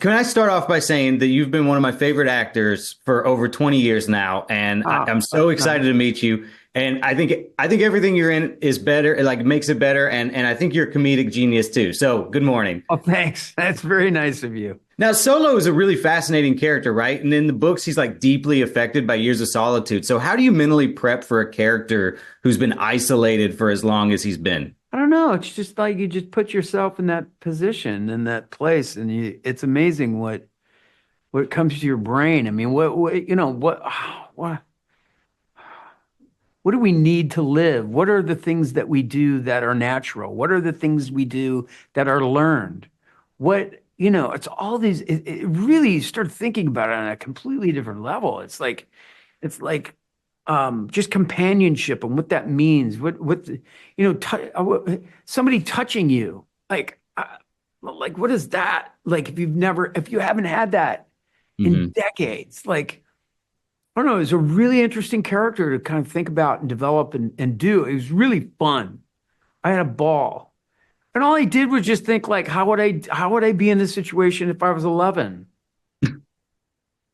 can I start off by saying that you've been one of my favorite actors for over 20 years now, and I'm so excited to meet you. And I think everything you're in is better, it, like makes it better, and I think you're a comedic genius too. So good morning. Oh, thanks. That's very nice of you. Now, Solo is a really fascinating character, right? And in the books, he's like deeply affected by years of solitude. So how do you mentally prep for a character who's been isolated for as long as he's been? I don't know. It's just like you just put yourself in that position, in that place, and it's amazing what comes to your brain. I mean, what do we need to live? What are the things that we do that are natural? What are the things we do that are learned? It's all these, it really, you start thinking about it on a completely different level. It's like just companionship and what that means. Somebody touching you, like what is that? Like if you haven't had that in decades, like, I don't know, it was a really interesting character to kind of think about and develop and do. It was really fun. I had a ball. And all I did was just think like, how would I be in this situation if I was 11?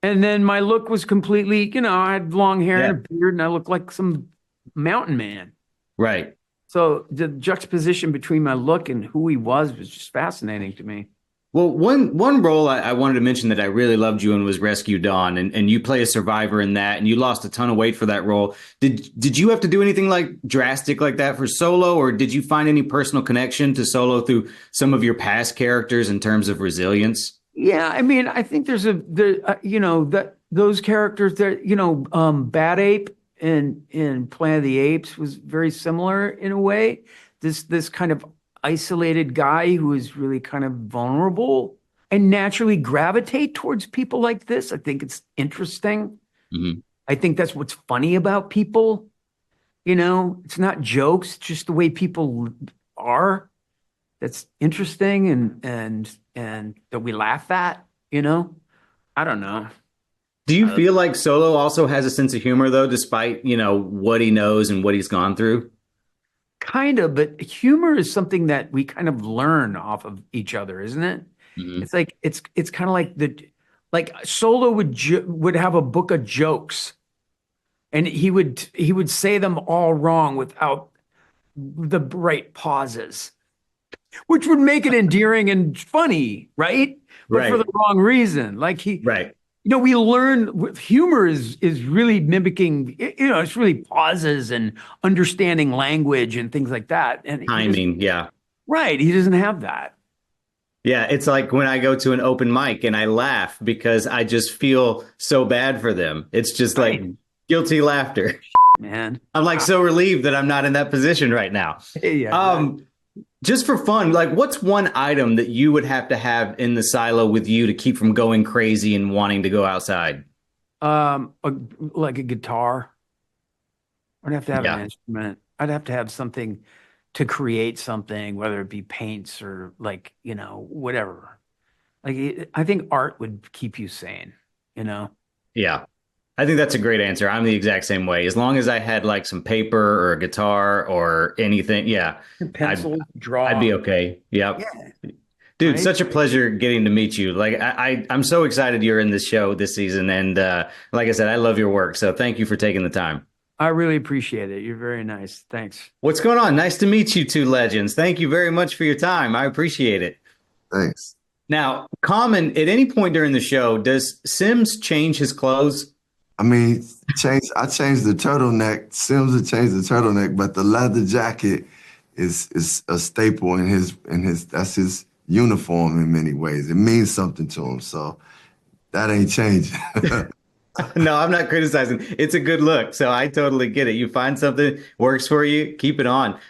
And then my look was completely, I had long hair and a beard and I looked like some mountain man. Right. So the juxtaposition between my look and who he was just fascinating to me. Well, one role I wanted to mention that I really loved you in was Rescue Dawn, and you play a survivor in that, and you lost a ton of weight for that role. Did you have to do anything like drastic like that for Solo, or did you find any personal connection to Solo through some of your past characters in terms of resilience? Yeah, I mean, I think there's that those characters that Bad Ape in Planet of the Apes was very similar in a way. This kind of isolated guy who is really kind of vulnerable and naturally gravitate towards people like this. I think it's interesting. Mm-hmm. I think that's what's funny about people. It's not jokes, just the way people are. That's interesting and that we laugh at, I don't know. Do you feel like Solo also has a sense of humor though, despite, what he knows and what he's gone through? Kind of, but humor is something that we kind of learn off of each other, isn't it? Mm-hmm. It's like it's kind of like Solo would have a book of jokes, and he would say them all wrong without the right pauses, which would make it endearing and funny, right? But Right. for the wrong reason. Right. We learn with humor is really mimicking, it's really pauses and understanding language and things like that. And Timing, yeah. right. He doesn't have that. Yeah, it's like when I go to an open mic and I laugh because I just feel so bad for them. It's just like guilty laughter. Man. I'm like so relieved that I'm not in that position right now. Yeah. Just for fun, like what's one item that you would have to have in the silo with you to keep from going crazy and wanting to go outside? Like a guitar. I'd have to have Yeah. an instrument. I'd have to have something to create something, whether it be paints or whatever. I think art would keep you sane, Yeah. I think that's a great answer. I'm the exact same way. As long as I had like some paper or a guitar or anything, yeah, pencil, draw. I'd be okay. Yep. Yeah. Dude, Right? such a pleasure getting to meet you. Like I'm so excited you're in this show this season. And like I said, I love your work. So thank you for taking the time. I really appreciate it. You're very nice. Thanks. What's going on? Nice to meet you two legends. Thank you very much for your time. I appreciate it. Thanks. Now, Common, at any point during the show, does Sims change his clothes? I mean, I changed the turtleneck. Sims had changed the turtleneck, but the leather jacket is a staple in his that's his uniform in many ways. It means something to him, so that ain't changing. No, I'm not criticizing. It's a good look, so I totally get it. You find something works for you, keep it on.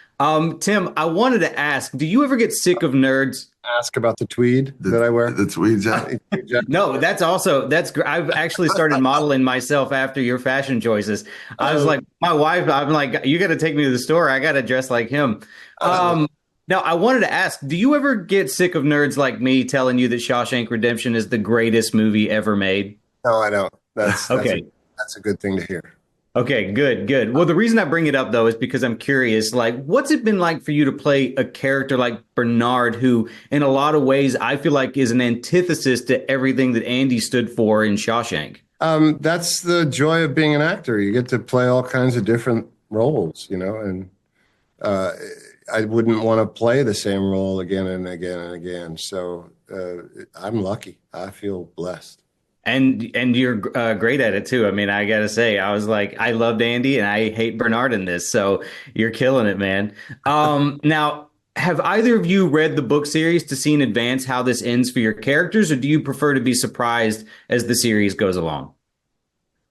Tim, I wanted to ask, do you ever get sick of nerds? Ask about the tweed that I wear. The tweed jacket. No, that's I've actually started modeling myself after your fashion choices. I was like, my wife, I'm like, you got to take me to the store. I got to dress like him. Now, I wanted to ask, do you ever get sick of nerds like me telling you that Shawshank Redemption is the greatest movie ever made? No, I don't. That's okay. That's a good thing to hear. Okay, good, good. Well, the reason I bring it up though is because I'm curious, like, what's it been like for you to play a character like Bernard, who in a lot of ways I feel like is an antithesis to everything that Andy stood for in Shawshank? That's the joy of being an actor. You get to play all kinds of different roles, and uh, I wouldn't want to play the same role again and again and again. So I'm lucky. I feel blessed. And you're great at it too. I mean, I gotta say, I was like, I loved Andy and I hate Bernard in this, so you're killing it, man. Now, have either of you read the book series to see in advance how this ends for your characters, or do you prefer to be surprised as the series goes along?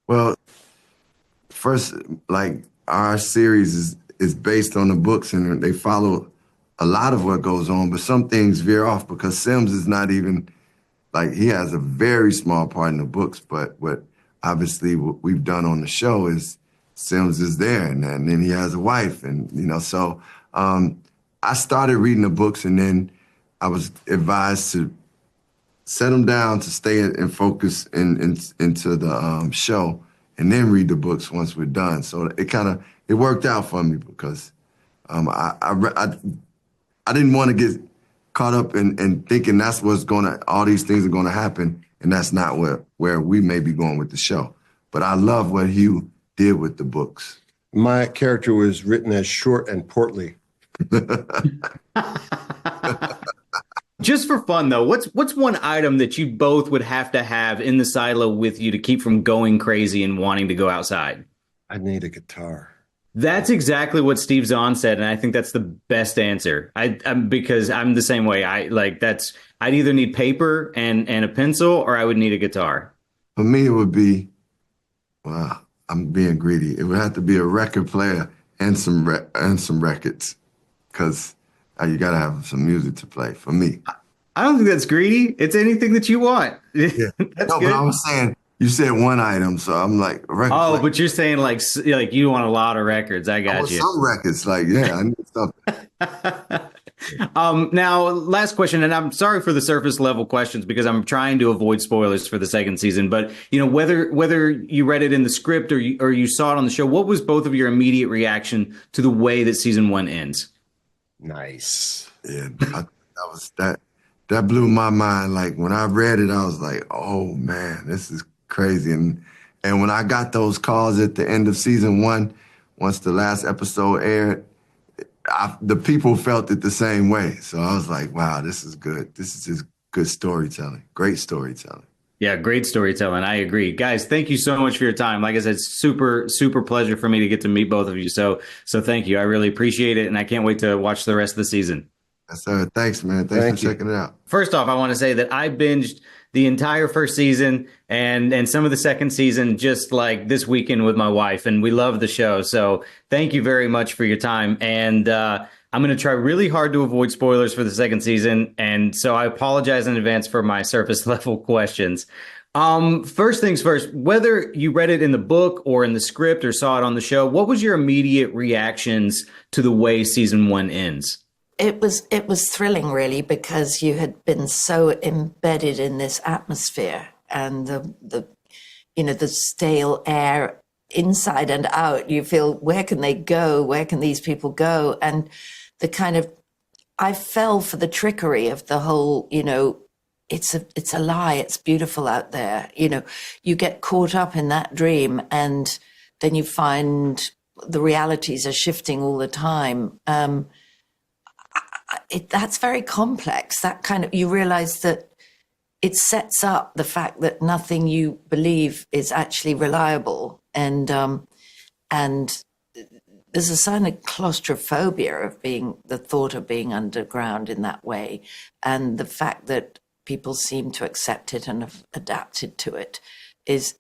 Well, first, like our series is based on the books, and they follow a lot of what goes on, but some things veer off because Sims is not even like, he has a very small part in the books, but what we've done on the show is Sims is there, and then he has a wife, and so I started reading the books, and then I was advised to set them down to stay and focus into the show, and then read the books once we're done. So it worked out for me because I didn't want to get caught up in thinking that's all these things are gonna happen, and that's not where we may be going with the show. But I love what Hugh did with the books. My character was written as short and portly. Just for fun though, what's one item that you both would have to have in the silo with you to keep from going crazy and wanting to go outside? I need a guitar. That's exactly what Steve Zahn said, and I think that's the best answer. Because I'm the same way. I'd either need paper and a pencil, or I would need a guitar. For me, it would be, well, I'm being greedy. It would have to be a record player and some records, because you got to have some music to play for me. I don't think that's greedy. It's anything that you want. Yeah. That's no, good. but I was saying, you said one item, so I'm like, a record player. But you're saying like you want a lot of records. I got you. Some records, I need something. Now, last question, and I'm sorry for the surface level questions because I'm trying to avoid spoilers for the second season. But whether you read it in the script or you saw it on the show, what was both of your immediate reaction to the way that season 1 ends? Nice. Yeah, that blew my mind. Like when I read it, I was like, oh man, this is crazy. And when I got those calls at the end of season 1, once the last episode aired, the people felt it the same way. So I was like, wow, this is good. This is just good storytelling. Great storytelling. Yeah, great storytelling. I agree. Guys, thank you so much for your time. Like I said, super, super pleasure for me to get to meet both of you. So thank you. I really appreciate it. And I can't wait to watch the rest of the season. Yes, sir. Thanks, man. Thanks for checking it out. First off, I want to say that I binged the entire first season and some of the second season just like this weekend with my wife, and we love the show. So thank you very much for your time. And I'm going to try really hard to avoid spoilers for the second season. And so I apologize in advance for my surface level questions. First things first, whether you read it in the book or in the script or saw it on the show, what was your immediate reactions to the way season 1 ends? It was thrilling, really, because you had been so embedded in this atmosphere and the stale air inside and out. You feel, where can they go? Where can these people go? And I fell for the trickery of the whole, it's a lie. It's beautiful out there. You get caught up in that dream, and then you find the realities are shifting all the time. That's very complex. You realize that it sets up the fact that nothing you believe is actually reliable, and there's a sign of claustrophobia of the thought of being underground in that way, and the fact that people seem to accept it and have adapted to it is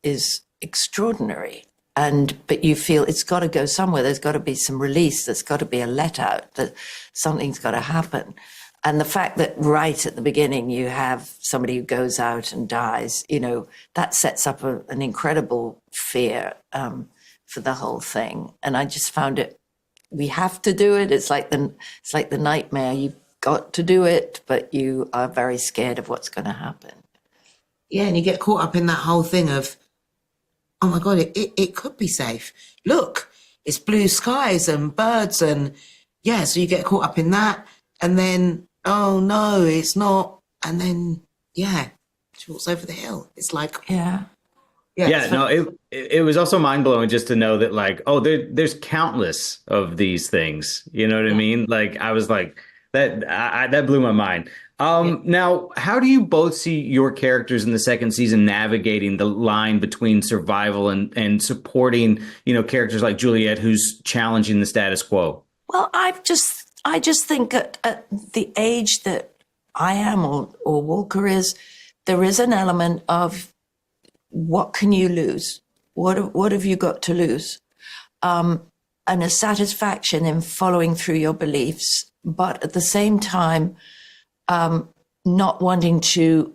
extraordinary. But you feel it's got to go somewhere. There's got to be some release. There's got to be a let out. That something's got to happen. And the fact that right at the beginning you have somebody who goes out and dies, that sets up an incredible fear for the whole thing. And I just found it. We have to do it. It's like the nightmare. You've got to do it, but you are very scared of what's going to happen. Yeah, and you get caught up in that whole thing of, oh my God, it could be safe. Look, it's blue skies and birds and yeah, so you get caught up in that. And then, oh no, it's not. And then, yeah, she walks over the hill. It's like, Yeah. Yeah, no, it was also mind blowing just to know that like, oh, there's countless of these things. You know what I mean? Like I was like that blew my mind. Now, how do you both see your characters in the second season navigating the line between survival and supporting, characters like Juliet, who's challenging the status quo? Well, I just think at the age that I am or Walker is, there is an element of what can you lose? What have you got to lose? And a satisfaction in following through your beliefs, but at the same time, not wanting to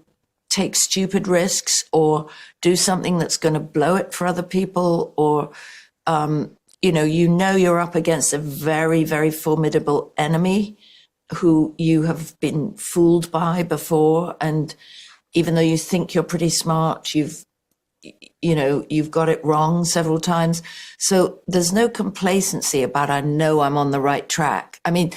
take stupid risks or do something that's going to blow it for other people, or you're up against a very, very formidable enemy who you have been fooled by before, and even though you think you're pretty smart, you've got it wrong several times. So there's no complacency about, I know I'm on the right track. I mean,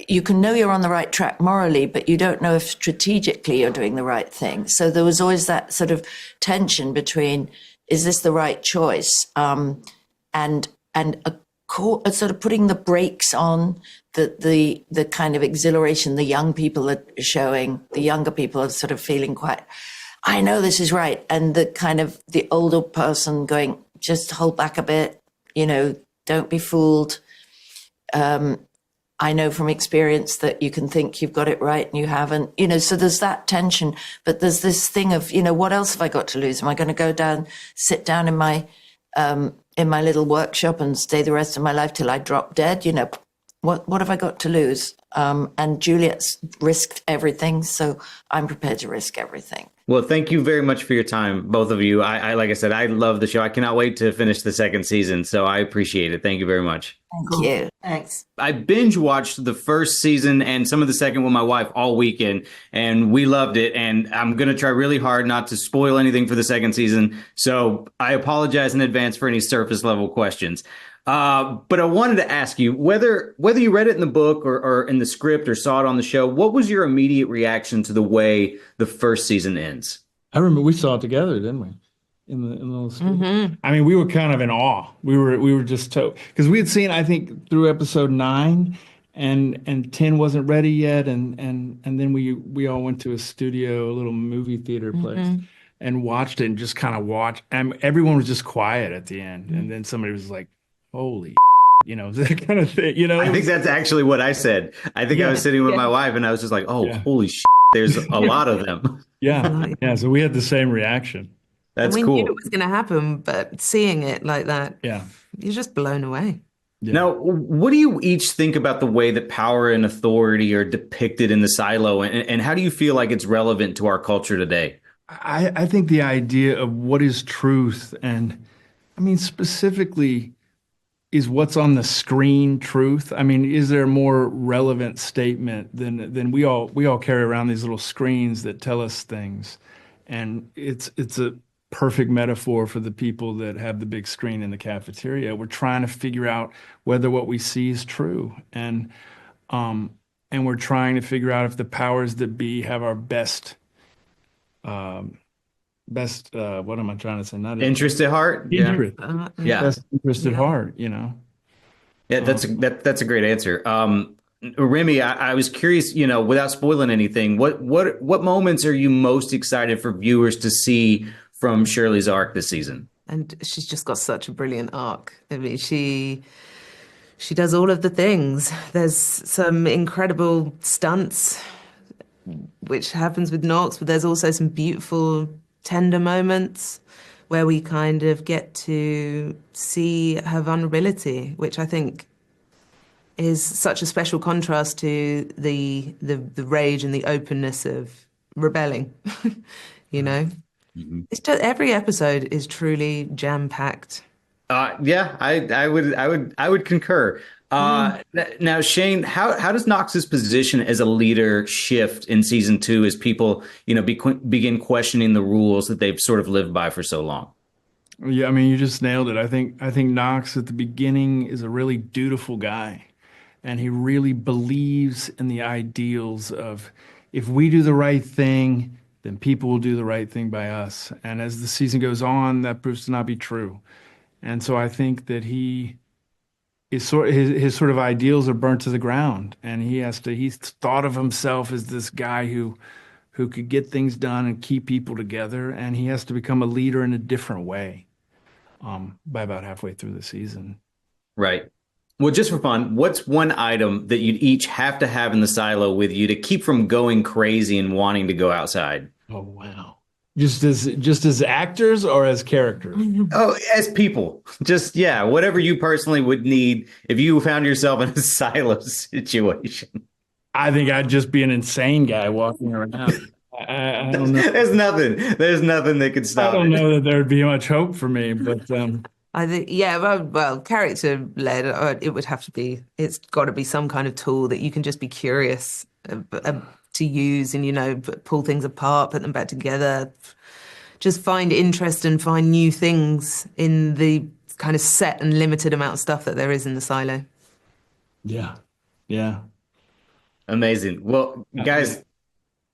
you can know you're on the right track morally, but you don't know if strategically you're doing the right thing. So there was always that sort of tension between, is this the right choice? And sort of putting the brakes on the kind of exhilaration the young people are showing. The younger people are sort of feeling quite, I know this is right. And the kind of the older person going, just hold back a bit, don't be fooled. I know from experience that you can think you've got it right and you haven't, so there's that tension, but there's this thing of, what else have I got to lose? Am I going to go down, sit down in my little workshop and stay the rest of my life till I drop dead? What have I got to lose? And Juliet's risked everything, so I'm prepared to risk everything. Well, thank you very much for your time, both of you. I like I said, I love the show. I cannot wait to finish the second season, so I appreciate it. Thank you very much. Thank you. Thanks. I binge watched the first season and some of the second with my wife all weekend, and we loved it. And I'm going to try really hard not to spoil anything for the second season, so I apologize in advance for any surface level questions. But I wanted to ask you, whether you read it in the book or in the script or saw it on the show, what was your immediate reaction to the way the first season ends? I remember we saw it together, didn't we? In the little script. Mm-hmm. I mean, we were kind of in awe. We were just because we had seen, I think, through episode 9, and 10 wasn't ready yet, and then we all went to a studio, a little movie theater place, and watched it and just kind of watched. And everyone was just quiet at the end, and then somebody was like, holy, that kind of thing, I think that's actually what I said. I think I was sitting with my wife and I was just like, oh, holy shit, there's a lot of them. Yeah. So we had the same reaction. That's we cool. knew it was going to happen, but seeing it like that, you're just blown away. Yeah. Now, what do you each think about the way that power and authority are depicted in the silo, and how do you feel like it's relevant to our culture today? I think the idea of what is truth, and I mean, specifically, is what's on the screen truth? I mean, is there a more relevant statement than we all carry around these little screens that tell us things, and it's a perfect metaphor for the people that have the big screen in the cafeteria. We're trying to figure out whether what we see is true, and we're trying to figure out if the powers that be have our best what am I trying to say? Not interest at heart. Interest. Yeah. Best interest at heart. Yeah, that's a great answer. Remy, I was curious, without spoiling anything, what moments are you most excited for viewers to see from Shirley's arc this season? And she's just got such a brilliant arc. I mean, she does all of the things. There's some incredible stunts, which happens with Knox, but there's also some beautiful, tender moments where we kind of get to see her vulnerability, which I think is such a special contrast to the rage and the openness of rebelling. Mm-hmm. It's just, every episode is truly jam-packed. I would concur. Now, Shane, how does Knox's position as a leader shift in season 2 as people, begin questioning the rules that they've sort of lived by for so long? Yeah, I mean, you just nailed it. I think Knox at the beginning is a really dutiful guy, and he really believes in the ideals of if we do the right thing, then people will do the right thing by us. And as the season goes on, that proves to not be true. And so I think that he is his sort of ideals are burnt to the ground, and he's thought of himself as this guy who could get things done and keep people together, and he has to become a leader in a different way by about halfway through the season. Right. Well, just for fun, what's one item that you'd each have to have in the silo with you to keep from going crazy and wanting to go outside? Oh wow. Just as actors or as characters? Oh, as people. Just, yeah, whatever you personally would need if you found yourself in a silo situation. I think I'd just be an insane guy walking around. I don't know. There's nothing that could stop I don't it. know that there'd be much hope for me, but I think, yeah, well, character led, it would have to be, it's got to be some kind of tool that you can just be curious to use and, pull things apart, put them back together, just find interest and find new things in the kind of set and limited amount of stuff that there is in the silo. yeah. Yeah. Amazing. Well, guys,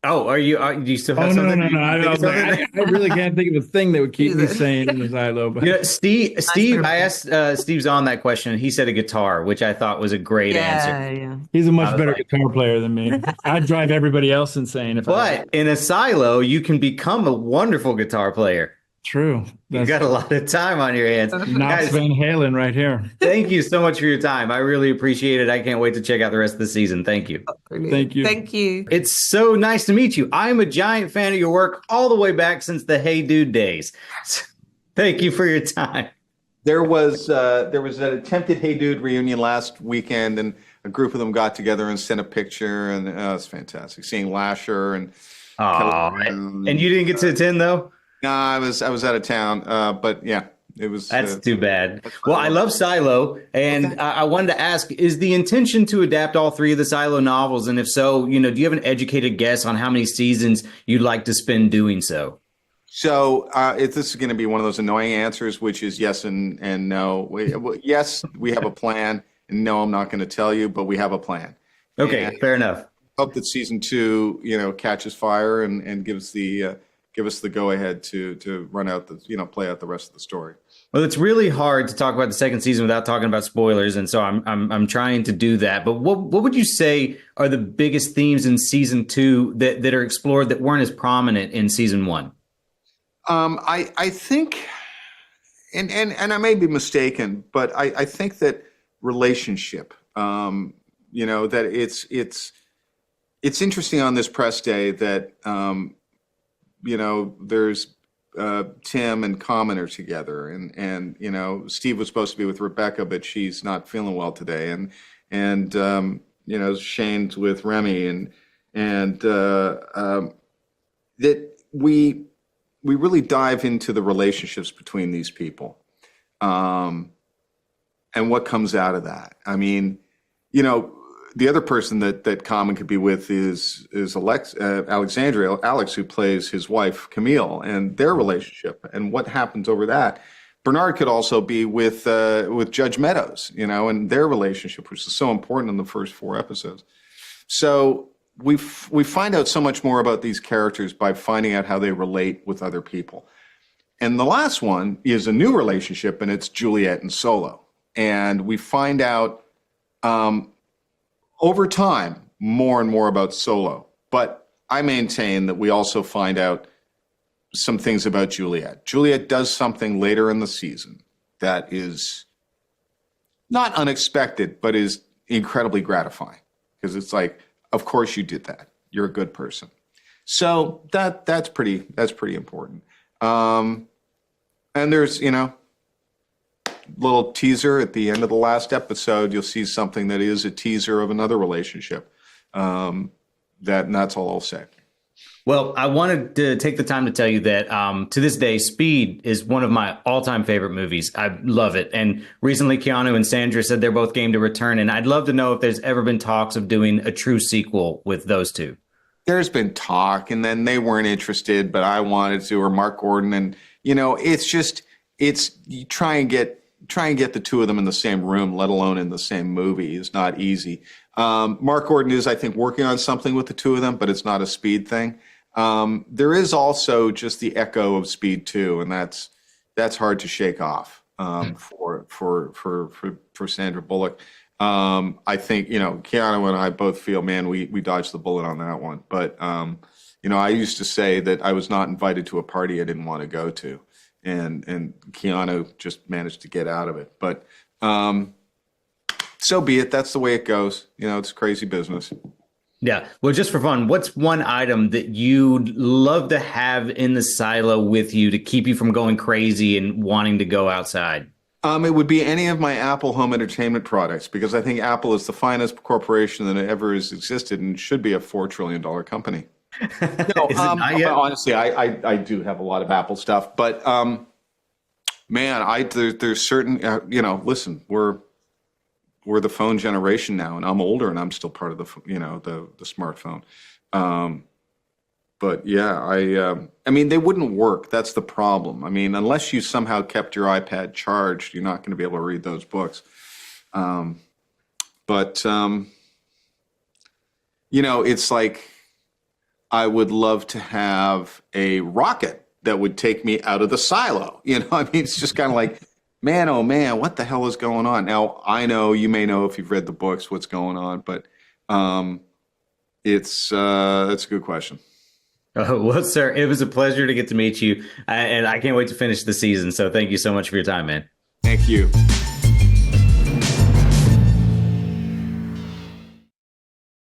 do you still have Oh, no, something? no, no. You I think of something? I really can't think of a thing that would keep me sane in the silo. But Steve, I asked Steve Zahn that question, and he said a guitar, which I thought was a great answer. Yeah. he's a much better guitar player than me. I'd drive everybody else insane if But in a silo, you can become a wonderful guitar player. True. You've got a lot of time on your hands. Knox Guys, Van Halen right here. thank you so much for your time. I really appreciate it. I can't wait to check out the rest of the season. Thank you. Thank you. Thank you. It's so nice to meet you. I'm a giant fan of your work all the way back since the Hey Dude days. Thank you for your time. There was an attempted Hey Dude reunion last weekend, and a group of them got together and sent a picture, and it's fantastic. Seeing Lasher and And you didn't get to attend though? No, I was out of town, but yeah, it was. That's too bad. Well, I love Silo, and I wanted to ask: is the intention to adapt all three of the Silo novels? And if so, do you have an educated guess on how many seasons you'd like to spend doing so? So this is going to be one of those annoying answers, which is yes and no. Yes, we have a plan, and no, I'm not going to tell you, but we have a plan. Okay, and fair enough. Hope that season 2, catches fire and gives give us the go ahead to run out play out the rest of the story. Well, it's really hard to talk about the second season without talking about spoilers, and so I'm trying to do that. But what would you say are the biggest themes in season 2 that are explored that weren't as prominent in season 1? I think, and I may be mistaken, but I think that relationship, that it's interesting on this press day that there's Tim and Common are together, and Steve was supposed to be with Rebecca, but she's not feeling well today, and Shane's with Remy, and that we really dive into the relationships between these people, and what comes out of that. I mean, the other person that Common could be with is Alexandria, Alex, who plays his wife Camille, and their relationship and what happens over that. Bernard could also be with Judge Meadows, and their relationship, which is so important in the first 4 episodes. So we find out so much more about these characters by finding out how they relate with other people. And the last one is a new relationship, and it's Juliet and Solo. And we find out over time more and more about Solo. But I maintain that we also find out some things about Juliet. Juliet does something later in the season that is not unexpected, but is incredibly gratifying, because it's like, of course you did that. You're a good person. So that's pretty important. And there's, little teaser at the end of the last episode. You'll see something that is a teaser of another relationship. And that's all I'll say. Well, I wanted to take the time to tell you that to this day, Speed is one of my all-time favorite movies. I love it. And recently, Keanu and Sandra said they're both game to return. And I'd love to know if there's ever been talks of doing a true sequel with those two. There's been talk, and then they weren't interested, but I wanted to, or Mark Gordon. And, it's just, you try and get the two of them in the same room, let alone in the same movie, is not easy. Mark Gordon is, I think, working on something with the two of them, but it's not a Speed thing. There is also just the echo of Speed 2, and that's hard to shake off for Sandra Bullock. I think, Keanu and I both feel, man, we dodged the bullet on that one. But, I used to say that I was not invited to a party I didn't want to go to. And Keanu just managed to get out of it. But so be it. That's the way it goes. It's crazy business. Yeah. Well, just for fun, what's one item that you'd love to have in the silo with you to keep you from going crazy and wanting to go outside? It would be any of my Apple home entertainment products, because I think Apple is the finest corporation that ever has existed and should be a $4 trillion company. No, honestly, I do have a lot of Apple stuff, but man, there's certain, listen, we're the phone generation now, and I'm older, and I'm still part of the smartphone. But yeah, I mean, they wouldn't work. That's the problem. I mean, unless you somehow kept your iPad charged, you're not going to be able to read those books. It's like, I would love to have a rocket that would take me out of the silo. I mean, it's just kind of like, man, oh man, what the hell is going on? Now, I know you may know if you've read the books what's going on, but that's a good question. Oh, well, sir, it was a pleasure to get to meet you, and I can't wait to finish the season. So thank you so much for your time, man. Thank you.